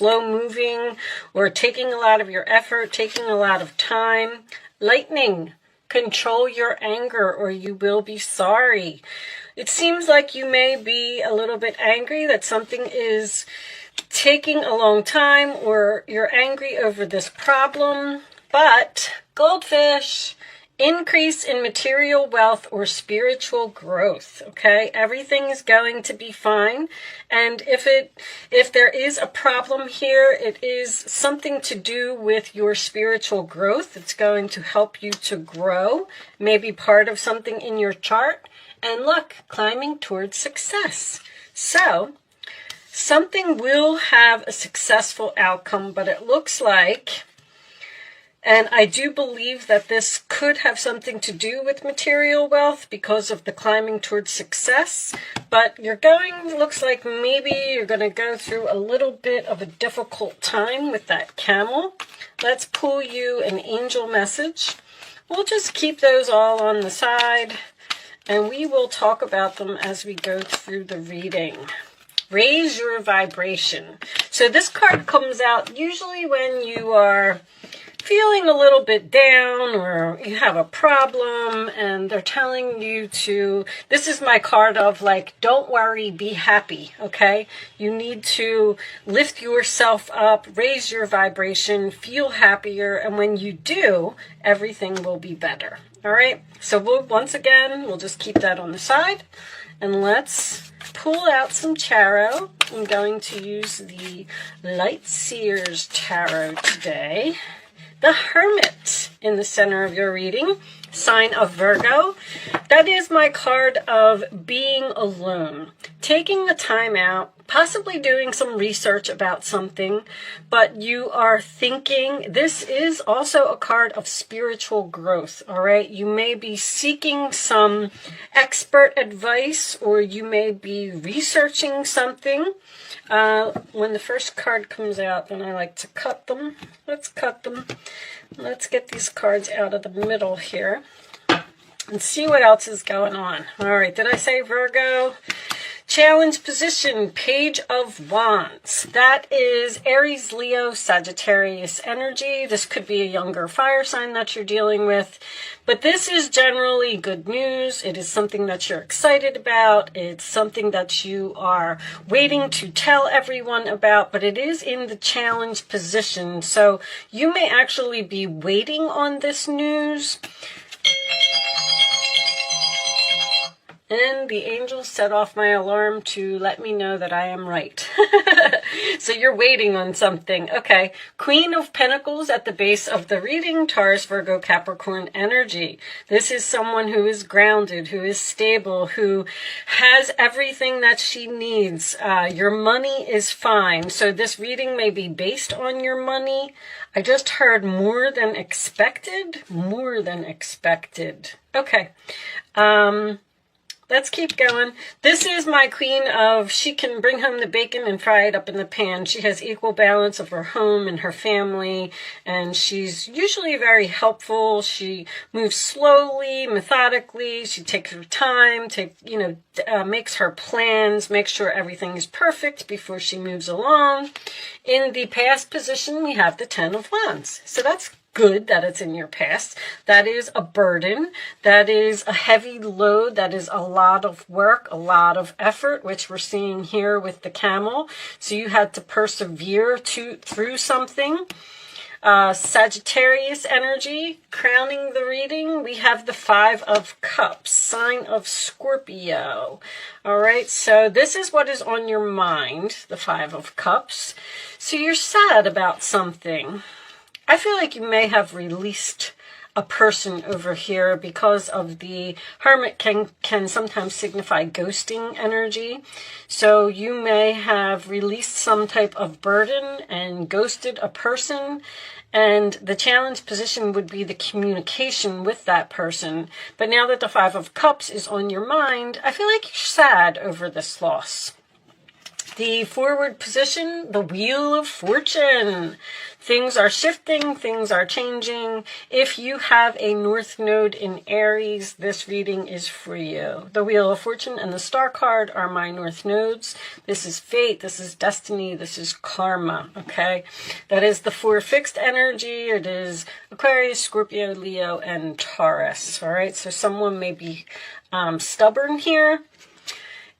slow moving or taking a lot of your effort, taking a lot of time. Lightning, control your anger or you will be sorry. It seems like you may be a little bit angry that something is taking a long time or you're angry over this problem. But goldfish, increase in material wealth or spiritual growth, okay? Everything is going to be fine. And if there is a problem here, it is something to do with your spiritual growth. It's going to help you to grow, maybe part of something in your chart. And look, climbing towards success. So something will have a successful outcome, but it looks like, and I do believe that this could have something to do with material wealth because of the climbing towards success. But looks like maybe you're going to go through a little bit of a difficult time with that camel. Let's pull you an angel message. We'll just keep those all on the side, and we will talk about them as we go through the reading. Raise your vibration. So this card comes out usually when you are feeling a little bit down or you have a problem and they're telling you to, this is my card of like, don't worry, be happy, okay? You need to lift yourself up, raise your vibration, feel happier, and when you do, everything will be better, all right? So we'll just keep that on the side, and let's pull out some tarot. I'm going to use the Light Seers Tarot today. The Hermit in the center of your reading, sign of Virgo. That is my card of being alone, taking the time out, possibly doing some research about something, but you are thinking. This is also a card of spiritual growth, all right? You may be seeking some expert advice or you may be researching something. When the first card comes out, then I like to cut them. Let's cut them. Let's get these cards out of the middle here and see what else is going on. All right, did I say Virgo? Challenge position, Page of Wands. That is Aries, Leo, Sagittarius energy. This could be a younger fire sign that you're dealing with, but this is generally good news. It is something that you're excited about. It's something that you are waiting to tell everyone about, but it is in the challenge position. So you may actually be waiting on this news. And the angels set off my alarm to let me know that I am right. So you're waiting on something. Okay. Queen of Pentacles at the base of the reading, Taurus, Virgo, Capricorn energy. This is someone who is grounded, who is stable, who has everything that she needs. Your money is fine. So this reading may be based on your money. I just heard more than expected. More than expected. Okay. Let's keep going. This is my queen of, she can bring home the bacon and fry it up in the pan. She has equal balance of her home and her family, and she's usually very helpful. She moves slowly, methodically. She takes her time, makes her plans, makes sure everything is perfect before she moves along. In the past position, we have the Ten of Wands. So that's good that it's in your past. That is a burden. That is a heavy load. That is a lot of work, a lot of effort, which we're seeing here with the camel. So you had to persevere through something. Sagittarius energy, crowning the reading, we have the Five of Cups, sign of Scorpio. All right, so this is what is on your mind, the Five of Cups. So you're sad about something. I feel like you may have released a person over here because of the Hermit can sometimes signify ghosting energy. So you may have released some type of burden and ghosted a person. And the challenge position would be the communication with that person. But now that the Five of Cups is on your mind, I feel like you're sad over this loss. The forward position, the Wheel of Fortune. Things are shifting, things are changing. If you have a North Node in Aries, this reading is for you. The Wheel of Fortune and the Star card are my North Nodes. This is fate, this is destiny, this is karma, okay? That is the 4 fixed energy. It is Aquarius, Scorpio, Leo, and Taurus, all right? So someone may be stubborn here.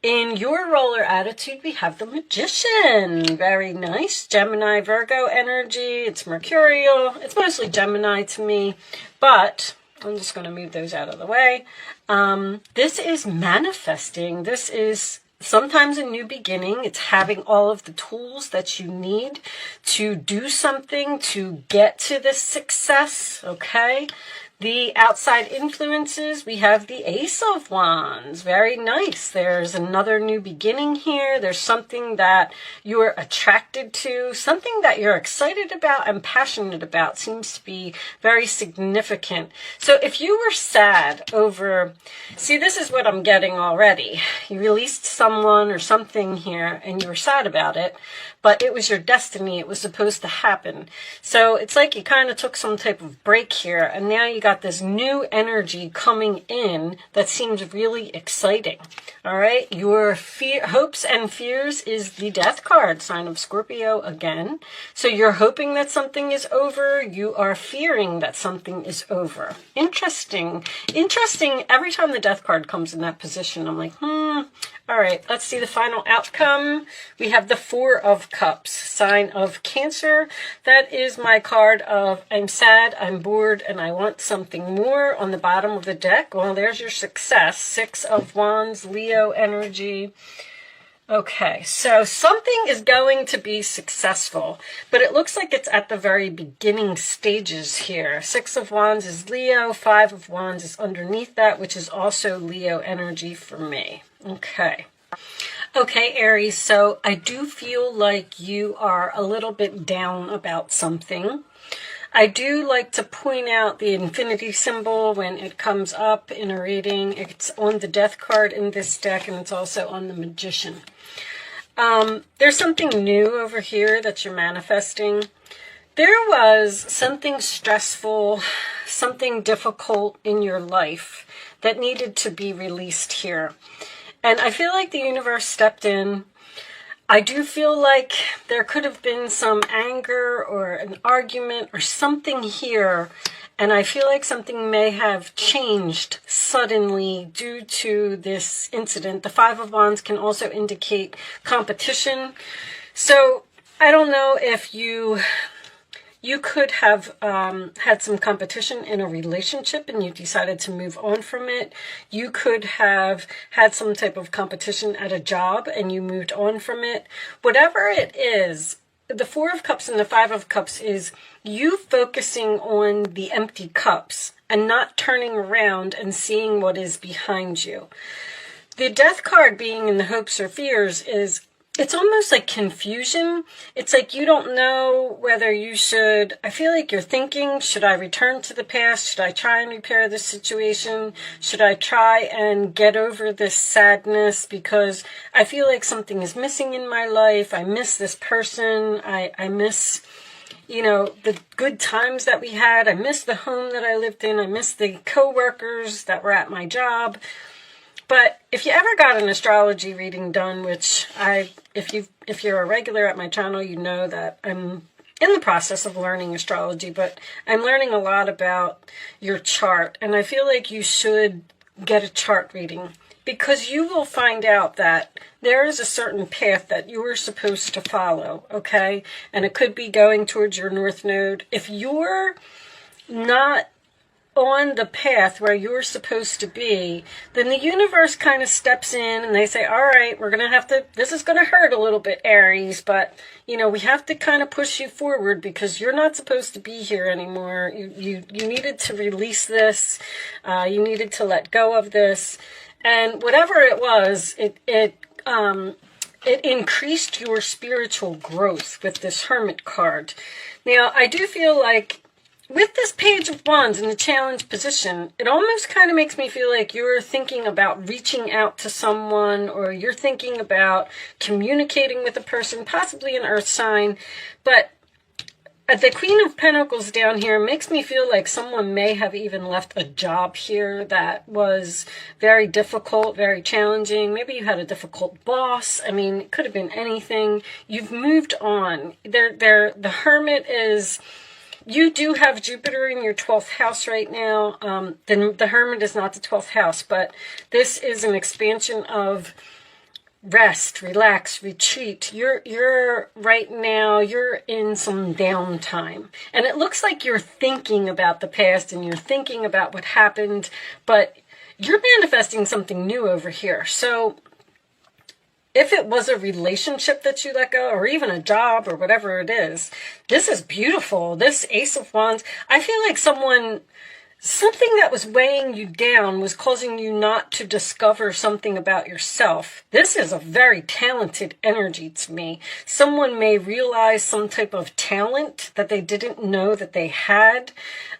In your roller attitude, we have the Magician. Very nice. Gemini, Virgo energy. It's mercurial. It's mostly Gemini to me, but I'm just going to move those out of the way. This is manifesting. This is sometimes a new beginning. It's having all of the tools that you need to do something, to get to this success, okay? The outside influences, we have the Ace of Wands. Very nice. There's another new beginning here. There's something that you're attracted to, something that you're excited about and passionate about. Seems to be very significant. So if you were sad over, see, this is what I'm getting already. You released someone or something here and you were sad about it, but it was your destiny. It was supposed to happen. So it's like you kind of took some type of break here, and now you got this new energy coming in that seems really exciting. All right, your hopes and fears is the Death card, sign of Scorpio again. So you're hoping that something is over. You are fearing that something is over. Interesting. Interesting. Every time the Death card comes in that position, I'm like, All right, let's see the final outcome. We have the 4 of Cups, sign of Cancer. That is my card of I'm sad, I'm bored, and I want something more on the bottom of the deck. Well, there's your success. 6 of Wands, Leo energy. Okay, so something is going to be successful, but it looks like it's at the very beginning stages here. 6 of Wands is Leo, 5 of Wands is underneath that, which is also Leo energy for me. Okay. Okay, Aries, so I do feel like you are a little bit down about something. I do like to point out the infinity symbol when it comes up in a reading. It's on the Death card in this deck, and it's also on the Magician. There's something new over here that you're manifesting. There was something stressful, something difficult in your life that needed to be released here. And I feel like the universe stepped in. I do feel like there could have been some anger or an argument or something here. And I feel like something may have changed suddenly due to this incident. The 5 of Wands can also indicate competition. So I don't know if you could have had some competition in a relationship and you decided to move on from it. You could have had some type of competition at a job and you moved on from it. Whatever it is, the 4 of Cups and the 5 of Cups is you focusing on the empty cups and not turning around and seeing what is behind you. The Death card being in the hopes or fears is, it's almost like confusion. It's like you don't know whether you should, I feel like you're thinking, should I return to the past? Should I try and repair this situation? Should I try and get over this sadness? Because I feel like something is missing in my life. I miss this person. I miss, you know, the good times that we had. I miss the home that I lived in. I miss the coworkers that were at my job. But if you ever got an astrology reading done, which if you're a regular at my channel, you know that I'm in the process of learning astrology, but I'm learning a lot about your chart. And I feel like you should get a chart reading because you will find out that there is a certain path that you are supposed to follow, okay? And it could be going towards your North Node. If you're not on the path where you're supposed to be, then the universe kind of steps in and they say, all right, we're going to have to, this is going to hurt a little bit, Aries, but, you know, we have to kind of push you forward because you're not supposed to be here anymore. You needed to release this. You needed to let go of this. And whatever it was, it increased your spiritual growth with this Hermit card. Now, I do feel like with this Page of Wands in the challenge position, it almost kind of makes me feel like you're thinking about reaching out to someone, or you're thinking about communicating with a person, possibly an earth sign. But the Queen of Pentacles down here makes me feel like someone may have even left a job here that was very difficult, very challenging. Maybe you had a difficult boss. I mean, it could have been anything. You've moved on. The Hermit is... You do have Jupiter in your 12th house right now. The Hermit is not the 12th house, but this is an expansion of rest, relax, retreat. You're right now, you're in some downtime. And it looks like you're thinking about the past and you're thinking about what happened, but you're manifesting something new over here. So if it was a relationship that you let go, or even a job, or whatever it is, this is beautiful. This Ace of Wands, I feel like something that was weighing you down was causing you not to discover something about yourself. This is a very talented energy to me. Someone may realize some type of talent that they didn't know that they had,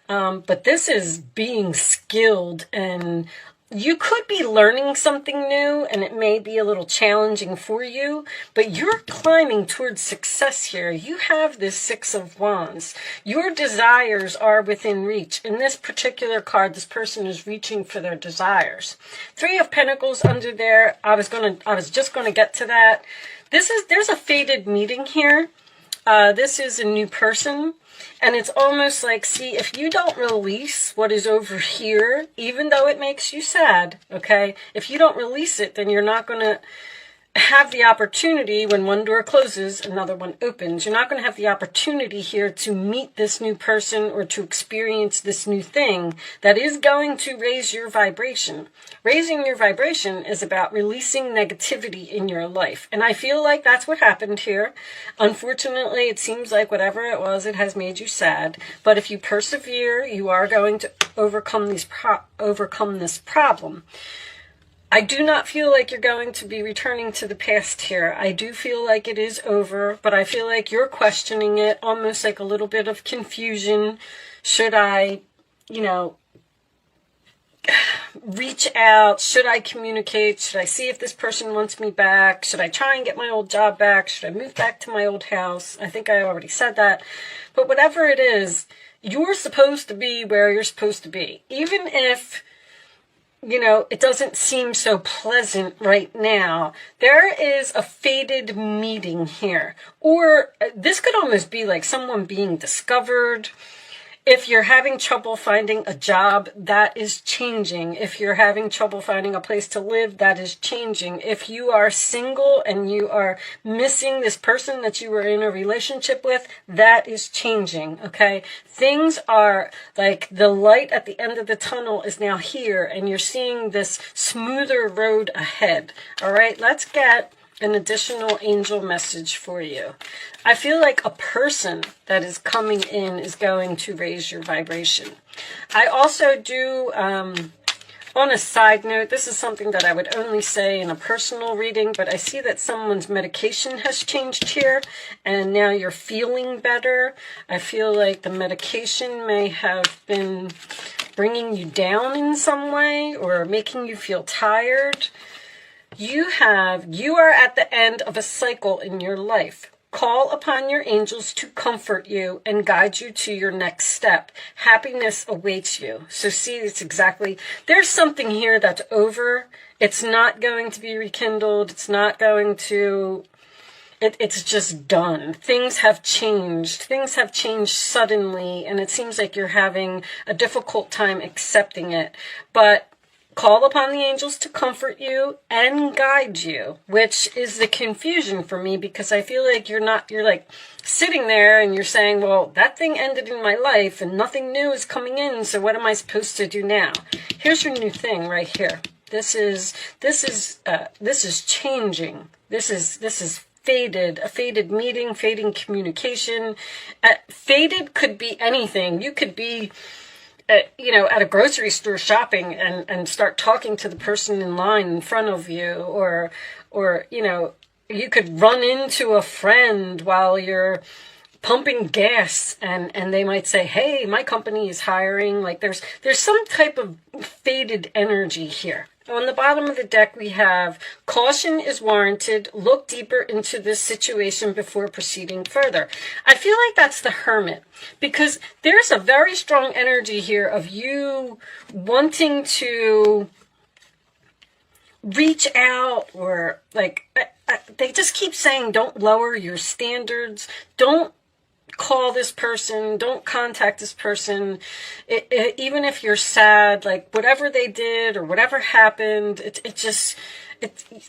but this is being skilled, and you could be learning something new, and it may be a little challenging for you, but you're climbing towards success here. You have this Six of Wands. Your desires are within reach. In this particular card, this person is reaching for their desires. Three of Pentacles under there. I was just gonna get to that. There's a fated meeting here. This is a new person. And it's almost like, see, if you don't release what is over here, even though it makes you sad, okay? If you don't release it, then you're not going to have the opportunity when one door closes, another one opens. You're not going to have the opportunity here to meet this new person or to experience this new thing that is going to raise your vibration. Raising your vibration is about releasing negativity in your life. And I feel like that's what happened here. Unfortunately, it seems like whatever it was, it has made you sad. But if you persevere, you are going to overcome this problem. I do not feel like you're going to be returning to the past here. I do feel like it is over, but I feel like you're questioning it, almost like a little bit of confusion. Should I, reach out? Should I communicate? Should I see if this person wants me back? Should I try and get my old job back? Should I move back to my old house? I think I already said that. But whatever it is, you're supposed to be where you're supposed to be. Even if it doesn't seem so pleasant right now, there is a fated meeting here. Or this could almost be like someone being discovered. If you're having trouble finding a job, that is changing. If you're having trouble finding a place to live, that is changing. If you are single and you are missing this person that you were in a relationship with, that is changing, okay? Things are like the light at the end of the tunnel is now here, and you're seeing this smoother road ahead, all right? Let's get an additional angel message for you. I feel like a person that is coming in is going to raise your vibration. I also do, on a side note, this is something that I would only say in a personal reading, but I see that someone's medication has changed here, and now you're feeling better. I feel like the medication may have been bringing you down in some way or making you feel tired. You are at the end of a cycle in your life. Call upon your angels to comfort you and guide you to your next step. Happiness awaits you. So see, it's exactly, there's something here that's over. It's not going to be rekindled. It's not going to, it's just done. Things have changed. Things have changed suddenly, and it seems like you're having a difficult time accepting it. But call upon the angels to comfort you and guide you, which is the confusion for me, because I feel like you're like sitting there and you're saying, well, that thing ended in my life and nothing new is coming in, so what am I supposed to do now? Here's your new thing right here. This is changing. This is fated, a fated meeting, fading communication. Faded could be anything. You could be at a grocery store shopping and start talking to the person in line in front of you, or you could run into a friend while you're pumping gas, and they might say, hey, my company is hiring. Like there's some type of faded energy here. On the bottom of the deck, we have caution is warranted. Look deeper into this situation before proceeding further. I feel like that's the Hermit, because there's a very strong energy here of you wanting to reach out, or like they just keep saying, don't lower your standards. Don't call this person, don't contact this person, even if you're sad, like whatever they did or whatever happened,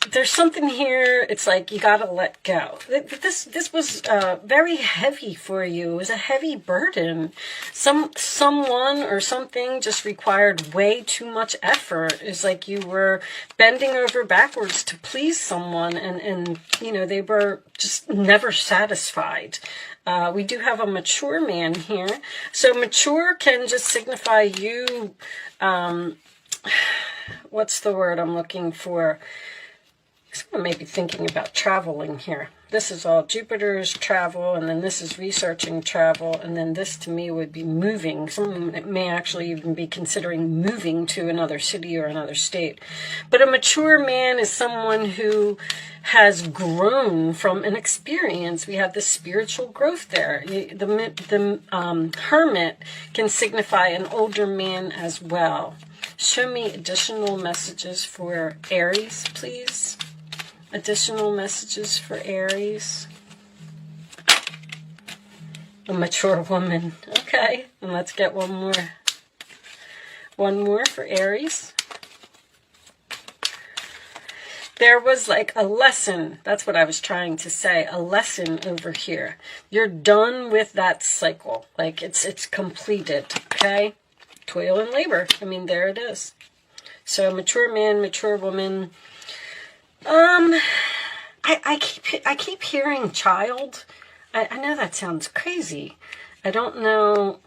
there's something here. It's like you gotta let go. This was very heavy for you. It was a heavy burden. Someone or something just required way too much effort. It's like you were bending over backwards to please someone, and they were just never satisfied. We do have a mature man here. So mature can just signify you, what's the word I'm looking for? Someone may be thinking about traveling here. This is all Jupiter's travel, and then this is researching travel, and then this to me would be moving. Someone may actually even be considering moving to another city or another state. But a mature man is someone who has grown from an experience. We have the spiritual growth there. The Hermit can signify an older man as well. Show me additional messages for Aries, please. Additional messages for Aries. A mature woman. Okay, and let's get one more. One more for Aries. There was like a lesson. That's what I was trying to say. A lesson over here. You're done with that cycle. Like it's completed. Okay? Toil and labor. I mean, there it is. So mature man, mature woman. I keep hearing child. I know that sounds crazy. I don't know.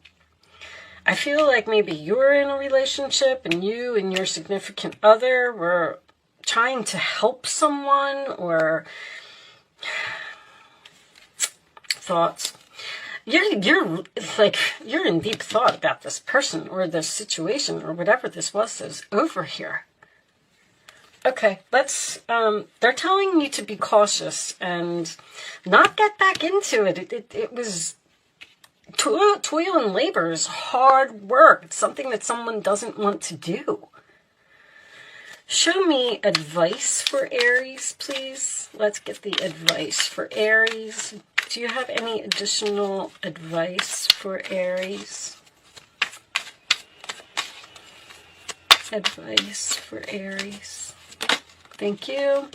I feel like maybe you're in a relationship and you and your significant other were trying to help someone, or thoughts. You're in deep thought about this person or this situation or whatever this was that's over here. Okay, let's, they're telling you to be cautious and not get back into it. It was toil and labor is hard work. It's something that someone doesn't want to do. Show me advice for Aries, please. Let's get the advice for Aries. Do you have any additional advice for Aries? Advice for Aries. Thank you.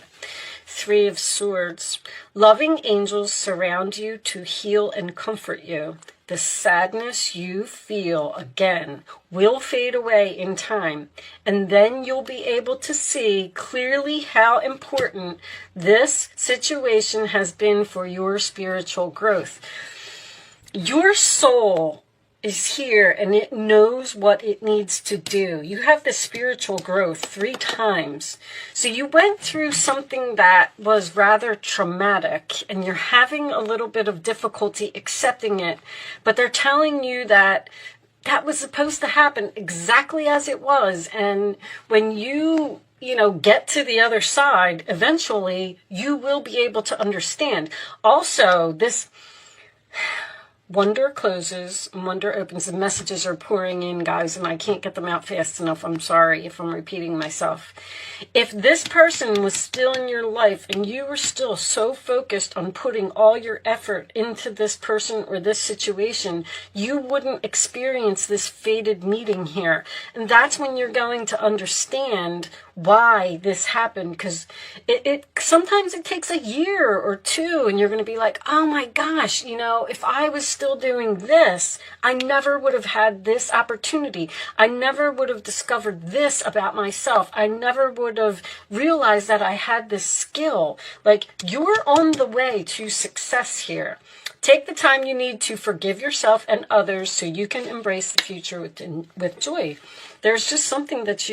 3 of Swords. Loving angels surround you to heal and comfort you. The sadness you feel, again, will fade away in time, and then you'll be able to see clearly how important this situation has been for your spiritual growth. Your soul is here, and it knows what it needs to do. You have the spiritual growth 3 times. So you went through something that was rather traumatic, and you're having a little bit of difficulty accepting it, but they're telling you that that was supposed to happen exactly as it was, and when you get to the other side, eventually you will be able to understand. Also, this wonder closes, wonder opens. The messages are pouring in, guys, and I can't get them out fast enough. I'm sorry if I'm repeating myself. If this person was still in your life and you were still so focused on putting all your effort into this person or this situation, you wouldn't experience this fated meeting here. And that's when you're going to understand why this happened, because it sometimes it takes a year or 2, and you're going to be like, oh my gosh, if I was still doing this, I never would have had this opportunity. I never would have discovered this about myself. I never would have realized that I had this skill. Like, you're on the way to success here. Take the time you need to forgive yourself and others so you can embrace the future with joy. There's just something that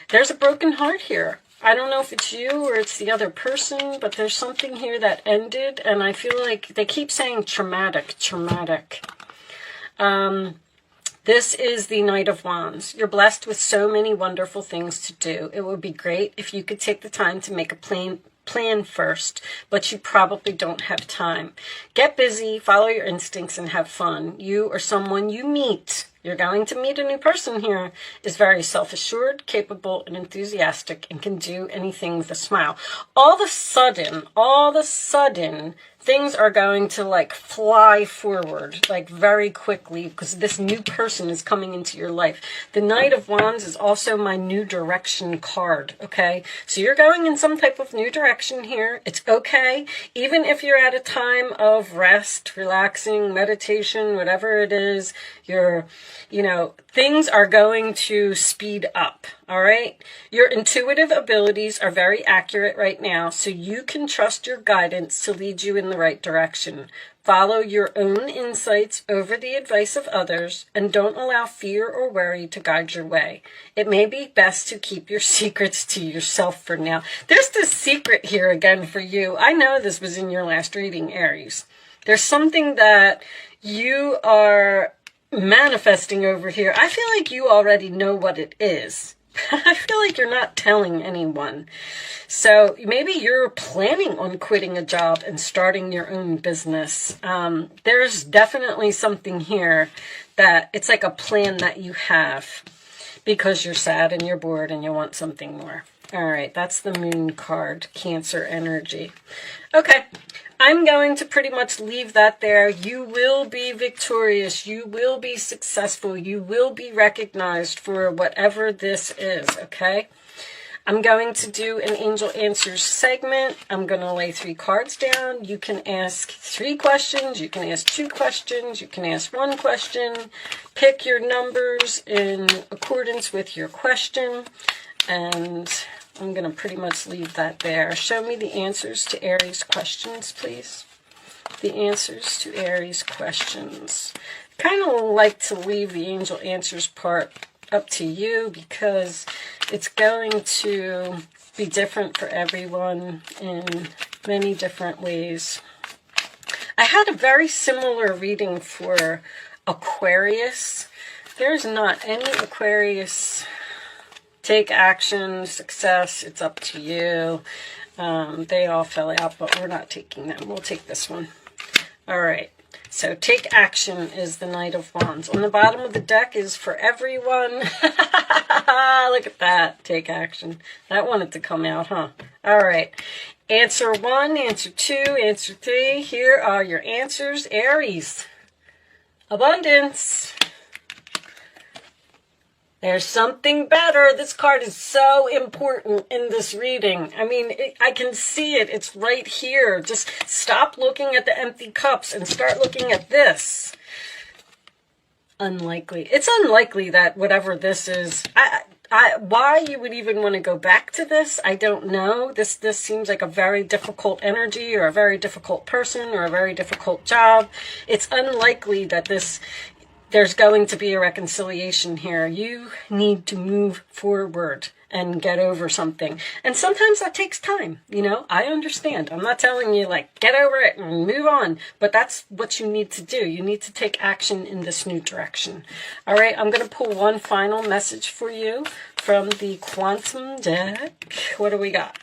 there's a broken heart here. I don't know if it's you or it's the other person, but there's something here that ended, and I feel like they keep saying traumatic. This is the Knight of Wands. You're blessed with so many wonderful things to do. It would be great if you could take the time to make a plan first, but you probably don't have time. Get busy, follow your instincts, and have fun. You or someone you meet, you're going to meet a new person here, is very self-assured, capable, and enthusiastic, and can do anything with a smile. All of a sudden, things are going to like fly forward, like very quickly, because this new person is coming into your life. The Knight of Wands is also my new direction card, okay? So you're going in some type of new direction here. It's okay. Even if you're at a time of rest, relaxing, meditation, whatever it is, things are going to speed up, all right? Your intuitive abilities are very accurate right now, so you can trust your guidance to lead you in the right direction. Follow your own insights over the advice of others, and don't allow fear or worry to guide your way. It may be best to keep your secrets to yourself for now. There's this secret here again for you. I know this was in your last reading, Aries. There's something that you are manifesting over here. I feel like you already know what it is. I feel like you're not telling anyone. So maybe you're planning on quitting a job and starting your own business. There's definitely something here that it's like a plan that you have because you're sad and you're bored and you want something more. All right, that's the Moon card, Cancer energy. Okay, I'm going to pretty much leave that there. You will be victorious. You will be successful. You will be recognized for whatever this is, okay? I'm going to do an Angel Answers segment. I'm going to lay 3 cards down. You can ask 3 questions. You can ask 2 questions. You can ask 1 question. Pick your numbers in accordance with your question. And I'm going to pretty much leave that there. Show me the answers to Aries questions, please. The answers to Aries questions. Kind of like to leave the Angel Answers part up to you because it's going to be different for everyone in many different ways. I had a very similar reading for Aquarius. There's not any Aquarius. Take action, success, it's up to you. They all fell out, but we're not taking them. We'll take this one. All right. So take action is the Knight of Wands. On the bottom of the deck is for everyone. Look at that. Take action. That wanted to come out, huh? All right. Answer 1, answer 2, answer 3. Here are your answers. Aries. Abundance. There's something better. This card is so important in this reading. I mean, I can see it. It's right here. Just stop looking at the empty cups and start looking at this. Unlikely. It's unlikely that whatever this is, why you would even want to go back to this, I don't know. This seems like a very difficult energy or a very difficult person or a very difficult job. It's unlikely that there's going to be a reconciliation here. You need to move forward and get over something. And sometimes that takes time, I understand. I'm not telling you, get over it and move on. But that's what you need to do. You need to take action in this new direction. All right, I'm going to pull one final message for you from the Quantum deck. What do we got?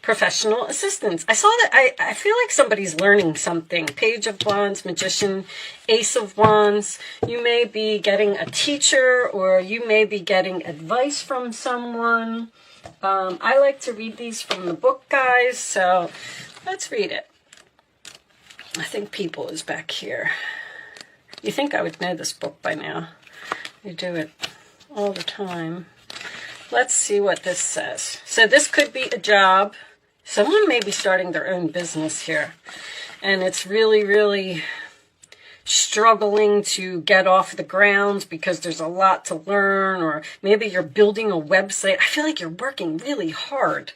Professional assistance. I saw that. I feel like somebody's learning something. Page of Wands, Magician, Ace of Wands. You may be getting a teacher or you may be getting advice from someone. I like to read these from the book, guys, so let's read it. I think People is back here. You think I would know this book by now. You do it all the time. Let's see what this says. So this could be a job. Someone may be starting their own business here, and it's really, really struggling to get off the ground because there's a lot to learn, or maybe you're building a website. I feel like you're working really hard.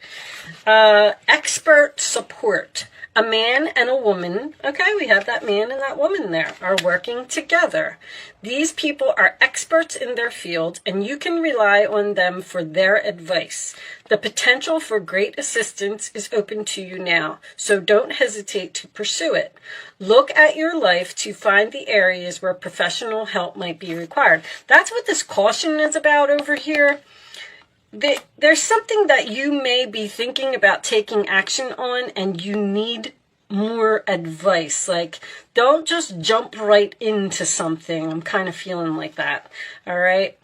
Expert support. A man and a woman, okay, we have that man and that woman there, are working together. These people are experts in their field, and you can rely on them for their advice. The potential for great assistance is open to you now, so don't hesitate to pursue it. Look at your life to find the areas where professional help might be required. That's what this caution is about over here. There's something that you may be thinking about taking action on, and you need more advice. Like, don't just jump right into something. I'm kind of feeling like that. All right.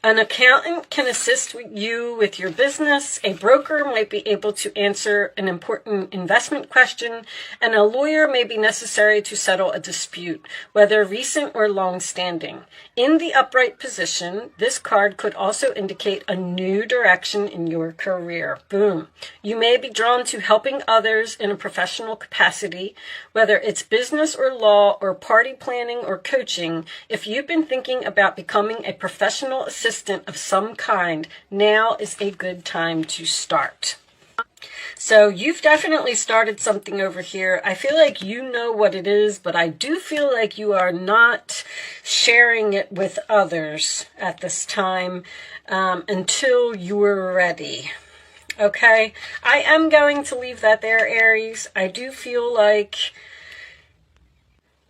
An accountant can assist you with your business. A broker might be able to answer an important investment question, and a lawyer may be necessary to settle a dispute, whether recent or long-standing. In the upright position, this card could also indicate a new direction in your career. Boom. You may be drawn to helping others in a professional capacity, whether it's business or law or party planning or coaching. If you've been thinking about becoming a professional assistant of some kind, now is a good time to start. So you've definitely started something over here. I feel like you know what it is, but I do feel like you are not sharing it with others at this time until you're ready. Okay? I am going to leave that there, Aries. I do feel like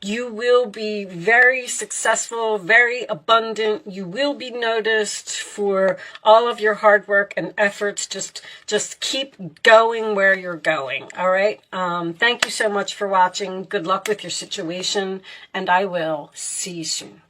you will be very successful, very abundant. You will be noticed for all of your hard work and efforts. Just keep going where you're going. All right. Thank you so much for watching. Good luck with your situation, and I will see you soon.